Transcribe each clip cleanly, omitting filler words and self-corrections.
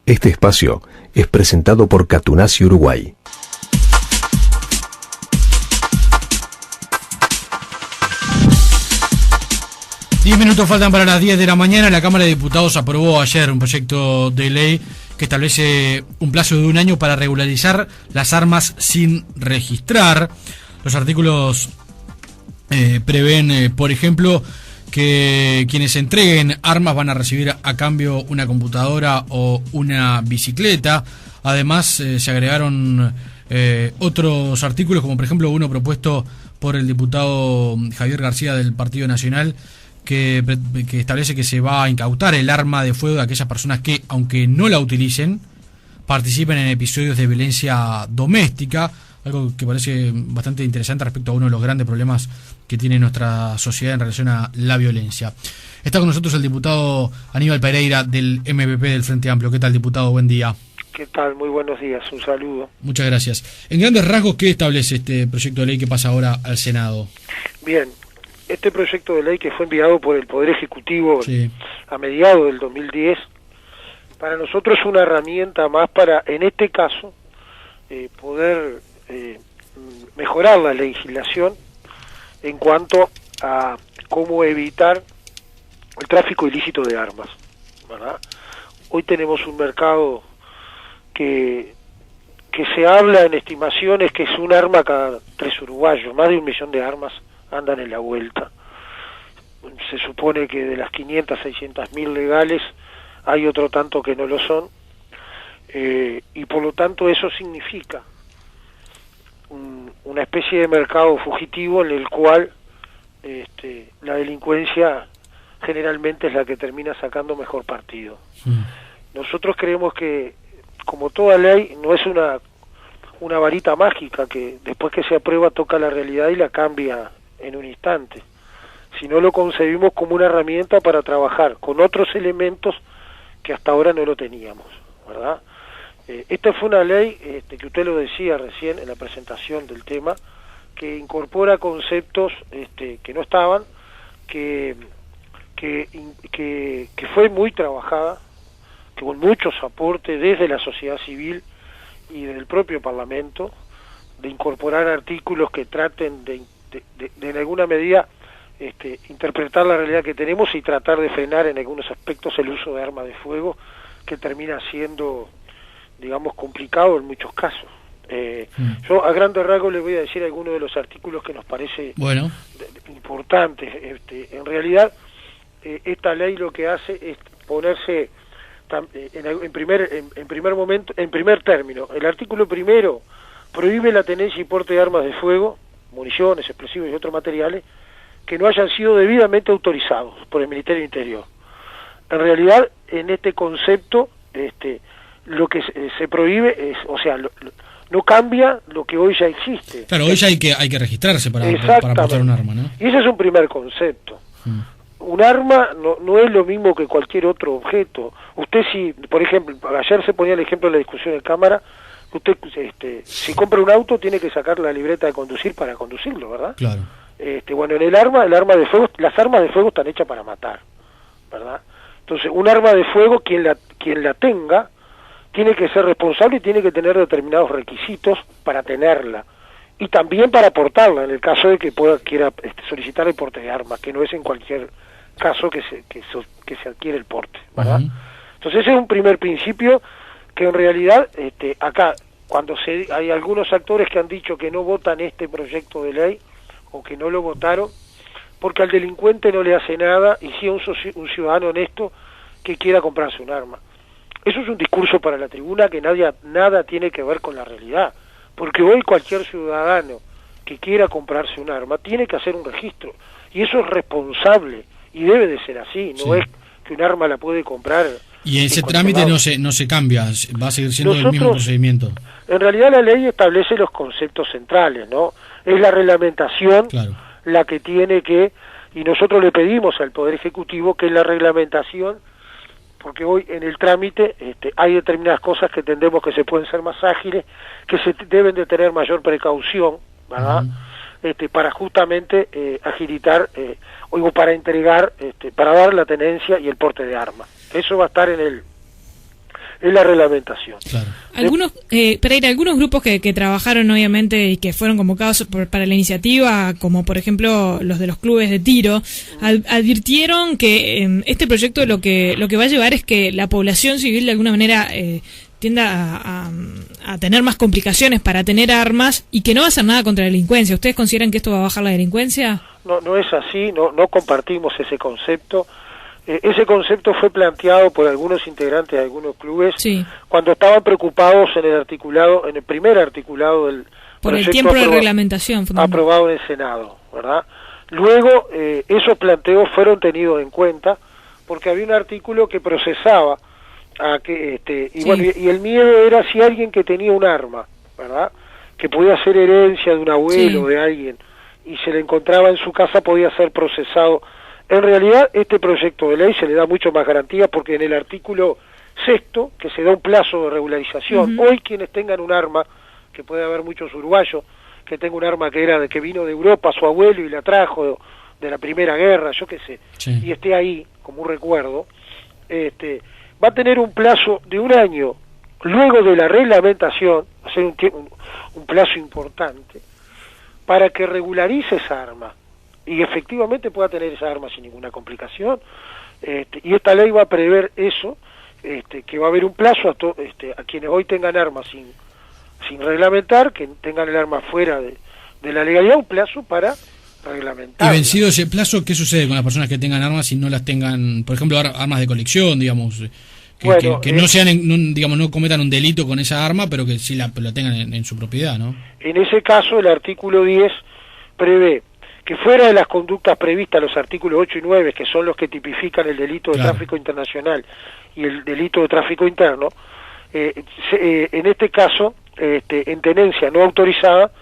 Este espacio es presentado por Catunasi Uruguay. Diez minutos faltan para las 10 de la mañana. La Cámara de Diputados aprobó ayer un proyecto de ley que establece un plazo de 1 año para regularizar las armas sin registrar. Los artículos prevén, por ejemplo, que quienes entreguen armas van a recibir a cambio una computadora o una bicicleta. Además, se agregaron otros artículos, como por ejemplo uno propuesto por el diputado Javier García del Partido Nacional, que establece que se va a incautar el arma de fuego de aquellas personas que, aunque no la utilicen, participen en episodios de violencia doméstica, algo que parece bastante interesante respecto a uno de los grandes problemas que tiene nuestra sociedad en relación a la violencia. Está con nosotros el diputado Aníbal Pereira del MPP del Frente Amplio. ¿Qué tal, diputado? Buen día. ¿Qué tal? Muy buenos días, un saludo. Muchas gracias. En grandes rasgos, ¿qué establece este proyecto de ley que pasa ahora al Senado? Bien, este proyecto de ley que fue enviado por el Poder Ejecutivo a mediados del 2010, para nosotros es una herramienta más para, en este caso, poder mejorar la legislación en cuanto a cómo evitar el tráfico ilícito de armas, ¿verdad? Hoy tenemos un mercado que se habla en estimaciones que es un arma cada 3 uruguayos, más de 1 millón de armas andan en la vuelta. Se supone que de las 500, 600 mil legales hay otro tanto que no lo son, y por lo tanto eso significa una especie de mercado fugitivo en el cual la delincuencia generalmente es la que termina sacando mejor partido. Nosotros creemos que, como toda ley, no es una varita mágica que después que se aprueba toca la realidad y la cambia en un instante, sino lo concebimos como una herramienta para trabajar con otros elementos que hasta ahora no lo teníamos, ¿verdad? Esta fue una ley, que usted lo decía recién en la presentación del tema, que incorpora conceptos que no estaban, que fue muy trabajada, que con muchos aportes desde la sociedad civil y del propio Parlamento, de incorporar artículos que traten de en alguna medida interpretar la realidad que tenemos y tratar de frenar en algunos aspectos el uso de armas de fuego, que termina siendo, digamos, complicado en muchos casos. Yo a grandes rasgos les voy a decir algunos de los artículos que nos parece importantes. En realidad, esta ley lo que hace es ponerse en primer término. El artículo primero prohíbe la tenencia y porte de armas de fuego, municiones, explosivos y otros materiales que no hayan sido debidamente autorizados por el Ministerio del Interior. En realidad, en este concepto, lo que se prohíbe es, o sea, no cambia lo que hoy ya existe. Claro, hoy ya hay que registrarse para portar un arma, ¿no? Y ese es un primer concepto. Un arma no es lo mismo que cualquier otro objeto. Usted si, por ejemplo, ayer se ponía el ejemplo de la discusión en cámara, usted si compra un auto tiene que sacar la libreta de conducir para conducirlo, ¿verdad? Claro. Bueno, en el arma de fuego, las armas de fuego están hechas para matar, ¿verdad? Entonces, un arma de fuego, quien la tenga, tiene que ser responsable y tiene que tener determinados requisitos para tenerla. Y también para portarla, en el caso de que quiera solicitar el porte de armas, que no es en cualquier caso que se adquiere el porte, ¿verdad? Entonces ese es un primer principio que en realidad acá, cuando hay algunos actores que han dicho que no votan este proyecto de ley, o que no lo votaron, porque al delincuente no le hace nada, y sí a un ciudadano honesto que quiera comprarse un arma. Eso es un discurso para la tribuna que nada tiene que ver con la realidad, porque hoy cualquier ciudadano que quiera comprarse un arma tiene que hacer un registro, y eso es responsable, y debe de ser así, no es que un arma la puede comprar. Y ese trámite no se cambia, va a seguir siendo el mismo procedimiento. En realidad la ley establece los conceptos centrales, ¿no? Es la reglamentación la que tiene que, y nosotros le pedimos al Poder Ejecutivo que la reglamentación, porque hoy en el trámite hay determinadas cosas que entendemos que se pueden ser más ágiles, que se deben de tener mayor precaución, ¿verdad? Para justamente agilitar o para entregar, para dar la tenencia y el porte de armas. Eso va a estar en es la reglamentación. Claro. Pereira, algunos grupos que trabajaron obviamente y que fueron convocados para la iniciativa, como por ejemplo los de los clubes de tiro, advirtieron que este proyecto lo que va a llevar es que la población civil de alguna manera tienda a tener más complicaciones para tener armas y que no va a hacer nada contra la delincuencia. ¿Ustedes consideran que esto va a bajar la delincuencia? No es así, no compartimos ese concepto. Ese concepto fue planteado por algunos integrantes de algunos clubes cuando estaban preocupados en el primer articulado del por el tiempo de reglamentación aprobado en el Senado, ¿verdad? Luego esos planteos fueron tenidos en cuenta porque había un artículo que procesaba a que y el miedo era si alguien que tenía un arma, ¿verdad?, que podía ser herencia de un abuelo o de alguien y se le encontraba en su casa, podía ser procesado. En realidad, este proyecto de ley se le da mucho más garantía porque en el artículo 6, que se da un plazo de regularización, hoy quienes tengan un arma, que puede haber muchos uruguayos, que tenga un arma que vino de Europa, su abuelo, y la trajo de la Primera Guerra, yo qué sé, y esté ahí, como un recuerdo, va a tener un plazo de 1 año, luego de la reglamentación, va a ser un plazo importante, para que regularice esa arma, y efectivamente pueda tener esa arma sin ninguna complicación, y esta ley va a prever eso, que va a haber un plazo a quienes hoy tengan armas sin reglamentar, que tengan el arma fuera de la legalidad, un plazo para reglamentar. Y vencido ese plazo, ¿qué sucede con las personas que tengan armas y no las tengan, por ejemplo, armas de colección, digamos, que no sean, digamos, no cometan un delito con esa arma, pero que sí la tengan en su propiedad, ¿no? En ese caso, el artículo 10 prevé que fuera de las conductas previstas, los artículos 8 y 9, que son los que tipifican el delito de tráfico internacional y el delito de tráfico interno, en este caso, en tenencia no autorizada,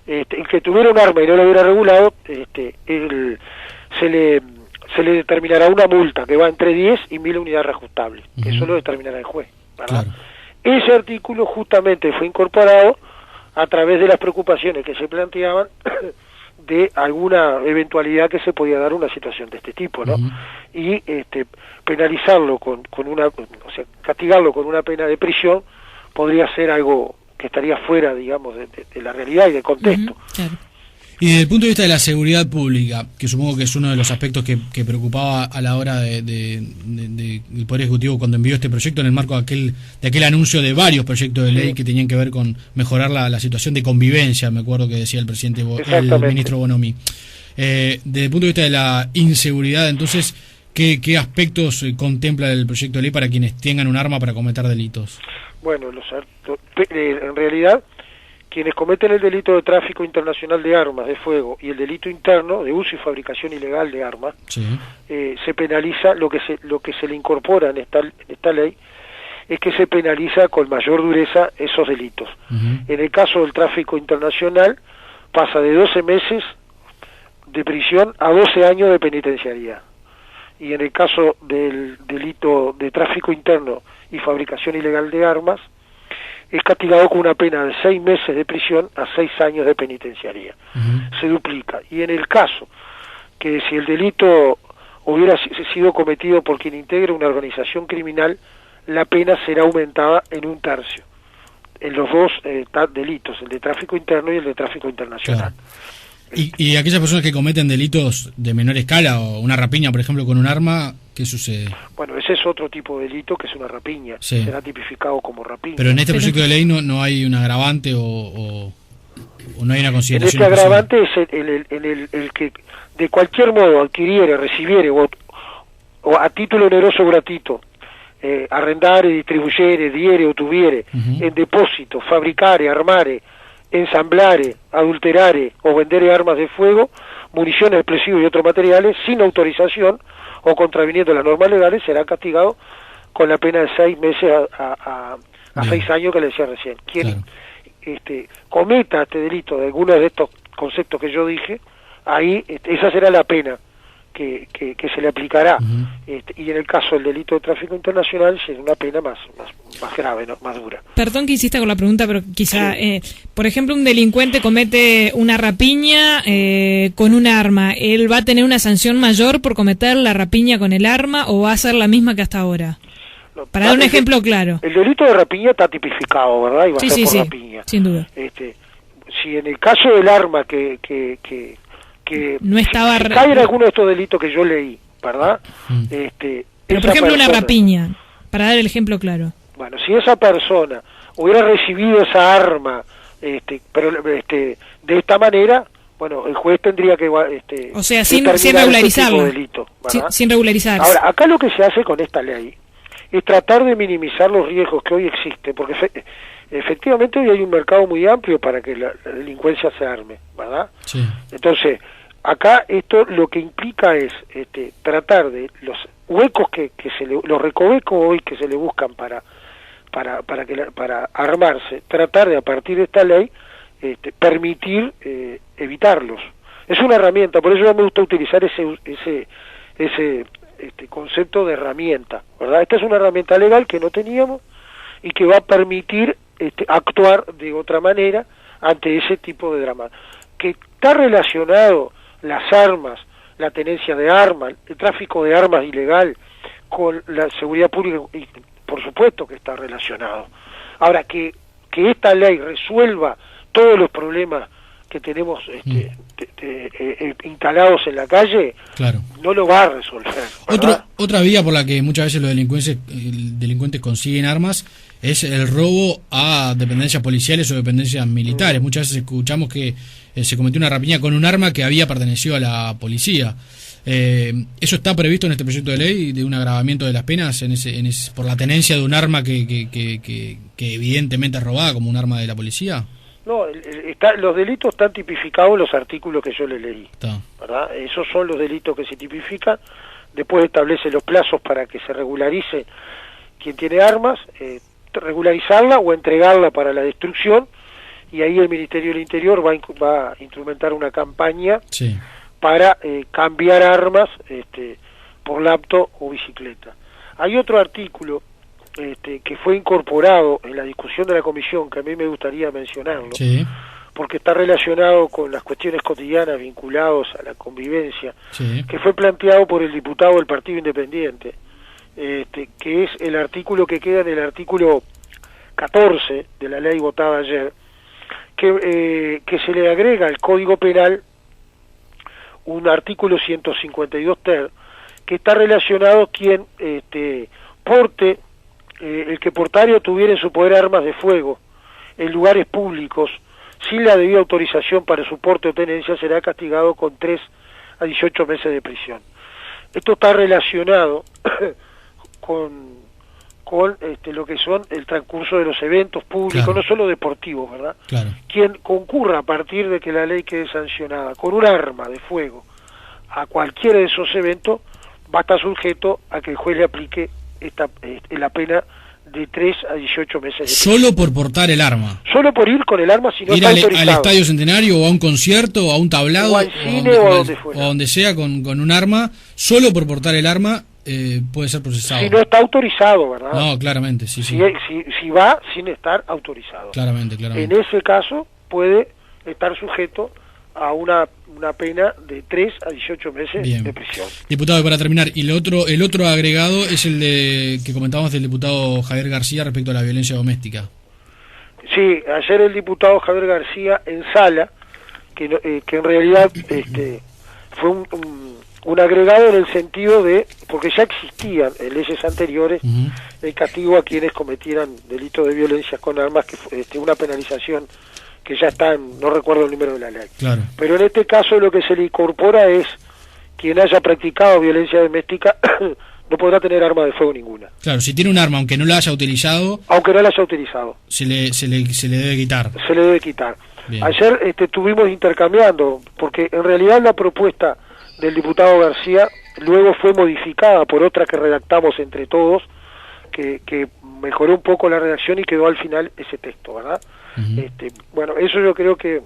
el que tuviera un arma y no lo hubiera regulado, se le determinará una multa que va entre 10 y 1.000 unidades reajustables, que eso lo determinará el juez, ¿verdad? Claro. Ese artículo justamente fue incorporado a través de las preocupaciones que se planteaban de alguna eventualidad que se podía dar una situación de este tipo, ¿no? Y penalizarlo con una, o sea, castigarlo con una pena de prisión podría ser algo que estaría fuera, digamos, de la realidad y del contexto. Claro. Y desde el punto de vista de la seguridad pública, que supongo que es uno de los aspectos que preocupaba a la hora del Poder Ejecutivo cuando envió este proyecto en el marco de aquel anuncio de varios proyectos de ley que tenían que ver con mejorar la situación de convivencia, me acuerdo que decía el ministro Bonomi. Desde el punto de vista de la inseguridad, entonces, ¿qué aspectos contempla el proyecto de ley para quienes tengan un arma para cometer delitos? Bueno, en realidad, quienes cometen el delito de tráfico internacional de armas de fuego y el delito interno de uso y fabricación ilegal de armas, se penaliza, lo que se le incorpora en esta ley es que se penaliza con mayor dureza esos delitos. En el caso del tráfico internacional pasa de 12 meses de prisión a 12 años de penitenciaría. Y en el caso del delito de tráfico interno y fabricación ilegal de armas, es castigado con una pena de 6 meses de prisión a 6 años de penitenciaría. Se duplica. Y en el caso que si el delito hubiera sido cometido por quien integra una organización criminal, la pena será aumentada en 1/3 en los dos delitos, el de tráfico interno y el de tráfico internacional. Claro. ¿Y aquellas personas que cometen delitos de menor escala o una rapiña, por ejemplo, con un arma, qué sucede? Bueno, ese es otro tipo de delito que es una rapiña, será tipificado como rapiña. Pero en este proyecto de ley no hay un agravante o no hay una consideración. En este agravante es el que de cualquier modo adquiriere, recibiere o a título oneroso gratuito, arrendare, distribuyere, diere o tuviere, en depósito, fabricare, armare, ensamblare, adulterare o vendere armas de fuego, municiones, explosivos y otros materiales sin autorización o contraviniendo las normas legales, será castigado con la pena de 6 meses a 6 años que le decía recién. Quien cometa este delito de alguno de estos conceptos que yo dije, ahí esa será la pena que se le aplicará. Y en el caso del delito de tráfico internacional será una pena más grave, ¿no? Más dura. Perdón que insista con la pregunta, pero quizá, por ejemplo, un delincuente comete una rapiña con un arma. ¿Él va a tener una sanción mayor por cometer la rapiña con el arma o va a ser la misma que hasta ahora? Para dar un ejemplo claro. El delito de rapiña está tipificado, ¿verdad? Y va a ser por rapiña. Sin duda. Si en el caso del arma que no estaba si cae en alguno de estos delitos que yo leí, ¿verdad? Pero por ejemplo una rapiña, para dar el ejemplo claro. Bueno, si esa persona hubiera recibido esa arma, pero de esta manera, bueno, el juez tendría que o sea, sin regularizarlo, sin regularizarse. Ahora, acá lo que se hace con esta ley es tratar de minimizar los riesgos que hoy existen, porque efectivamente hoy hay un mercado muy amplio para que la delincuencia se arme, ¿verdad? Sí. Entonces, acá esto lo que implica es tratar de los huecos los recovecos hoy que se le buscan para armarse, tratar de a partir de esta ley permitir evitarlos. Es una herramienta, por eso me gusta utilizar ese concepto de herramienta, ¿verdad? Esta es una herramienta legal que no teníamos y que va a permitir actuar de otra manera ante ese tipo de drama. Que está relacionado las armas, la tenencia de armas, el tráfico de armas ilegal con la seguridad pública, y por supuesto que está relacionado. Ahora, que esta ley resuelva todos los problemas que tenemos instalados en la calle, claro, no lo va a resolver. Otra vía por la que muchas veces los delincuentes consiguen armas es el robo a dependencias policiales o dependencias militares. Muchas veces escuchamos que se cometió una rapiña con un arma que había pertenecido a la policía. ¿Eso está previsto en este proyecto de ley, de un agravamiento de las penas por la tenencia de un arma que evidentemente es robada, como un arma de la policía? No, los delitos están tipificados en los artículos que yo le leí, ¿verdad? Esos son los delitos que se tipifican. Después establece los plazos para que se regularice quien tiene armas, regularizarla o entregarla para la destrucción, y ahí el Ministerio del Interior va a instrumentar una campaña para cambiar armas por laptop o bicicleta. Hay otro artículo que fue incorporado en la discusión de la comisión, que a mí me gustaría mencionarlo, porque está relacionado con las cuestiones cotidianas vinculadas a la convivencia, que fue planteado por el diputado del Partido Independiente, que es el artículo que queda en el artículo 14 de la ley votada ayer, que se le agrega al Código Penal un artículo 152 ter, que está relacionado quien porte, el que portario tuviera en su poder armas de fuego en lugares públicos sin la debida autorización para su porte o tenencia será castigado con 3 a 18 meses de prisión. Esto está relacionado con lo que son el transcurso de los eventos públicos, no solo deportivos, ¿verdad? Claro. Quien concurra a partir de que la ley quede sancionada con un arma de fuego a cualquiera de esos eventos va a estar sujeto a que el juez le aplique la pena de 3 a 18 meses de prisión. ¿Solo por portar el arma? Solo por ir con el arma, si no está autorizado. ¿Al Estadio Centenario o a un concierto o a un tablado? O al cine o a donde fuera. O a donde sea con un arma, solo por portar el arma puede ser procesado. Si no está autorizado, ¿verdad? No, claramente, sí. Si va sin estar autorizado. Claramente. En ese caso puede estar sujeto a una pena de 3 a 18 meses de prisión. Diputado, para terminar, y el otro agregado es el que comentábamos del diputado Javier García respecto a la violencia doméstica. Sí, ayer el diputado Javier García en sala, que en realidad fue un agregado en el sentido de, porque ya existían en leyes anteriores el castigo a quienes cometieran delitos de violencia con armas, que una penalización que ya está no recuerdo el número de la ley. Claro. Pero en este caso lo que se le incorpora es quien haya practicado violencia doméstica no podrá tener arma de fuego ninguna. Claro, si tiene un arma, aunque no la haya utilizado... Aunque no la haya utilizado. Se le debe quitar. Se le debe quitar. Bien. Ayer estuvimos intercambiando, porque en realidad la propuesta del diputado García luego fue modificada por otra que redactamos entre todos, que mejoró un poco la redacción y quedó al final ese texto, ¿verdad? Bueno, eso yo creo que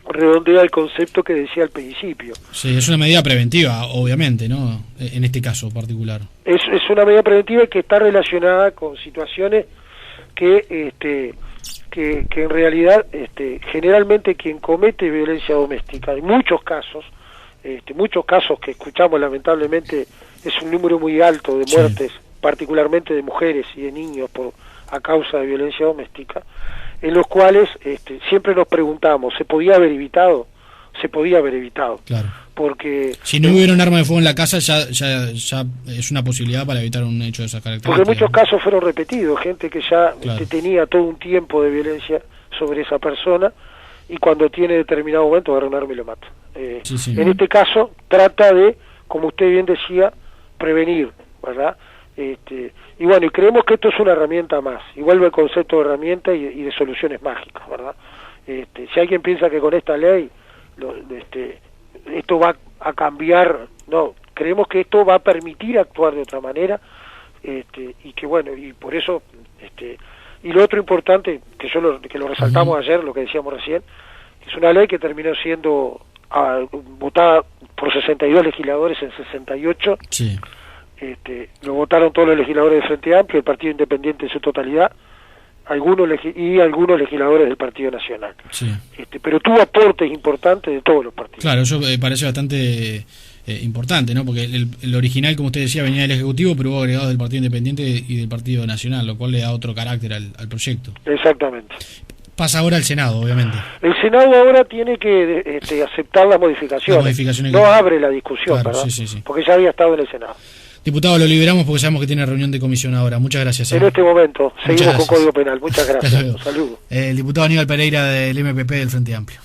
redondea el concepto que decía al principio. Sí, es una medida preventiva, obviamente, ¿no? En este caso particular. Es una medida preventiva que está relacionada con situaciones que en realidad generalmente quien comete violencia doméstica, en muchos casos que escuchamos lamentablemente, es un número muy alto de muertes particularmente de mujeres y de niños a causa de violencia doméstica, en los cuales siempre nos preguntamos, ¿se podía haber evitado? Se podía haber evitado. Claro. Porque si no hubiera un arma de fuego en la casa, ya es una posibilidad para evitar un hecho de esa característica. Porque muchos casos fueron repetidos, gente que ya claro. Tenía todo un tiempo de violencia sobre esa persona, y cuando tiene determinado momento agarra un arma y lo mata. Sí. En este caso trata de, como usted bien decía, prevenir, ¿verdad? Y bueno, y creemos que esto es una herramienta más, y vuelve el concepto de herramienta y de soluciones mágicas, ¿verdad? Si alguien piensa que con esta ley esto va a cambiar, no, creemos que esto va a permitir actuar de otra manera, y que bueno, y por eso, y lo otro importante, que lo resaltamos ayer, lo que decíamos recién, es una ley que terminó siendo votada por 62 legisladores en 68, sí. Lo votaron todos los legisladores del Frente Amplio, el Partido Independiente en su totalidad, algunos legisladores del Partido Nacional. Sí. Pero tuvo aportes importantes de todos los partidos. Claro, eso parece bastante importante, ¿no? Porque el original, como usted decía, venía del Ejecutivo, pero hubo agregados del Partido Independiente y del Partido Nacional, lo cual le da otro carácter al proyecto. Exactamente. Pasa ahora al Senado, obviamente. El Senado ahora tiene que aceptar las modificaciones. No abre la discusión, claro, ¿verdad? Sí. Porque ya había estado en el Senado. Diputado, lo liberamos porque sabemos que tiene reunión de comisión ahora. Muchas gracias. En este momento, seguimos con Código Penal. Muchas gracias. Un saludo. El diputado Aníbal Pereira del MPP del Frente Amplio.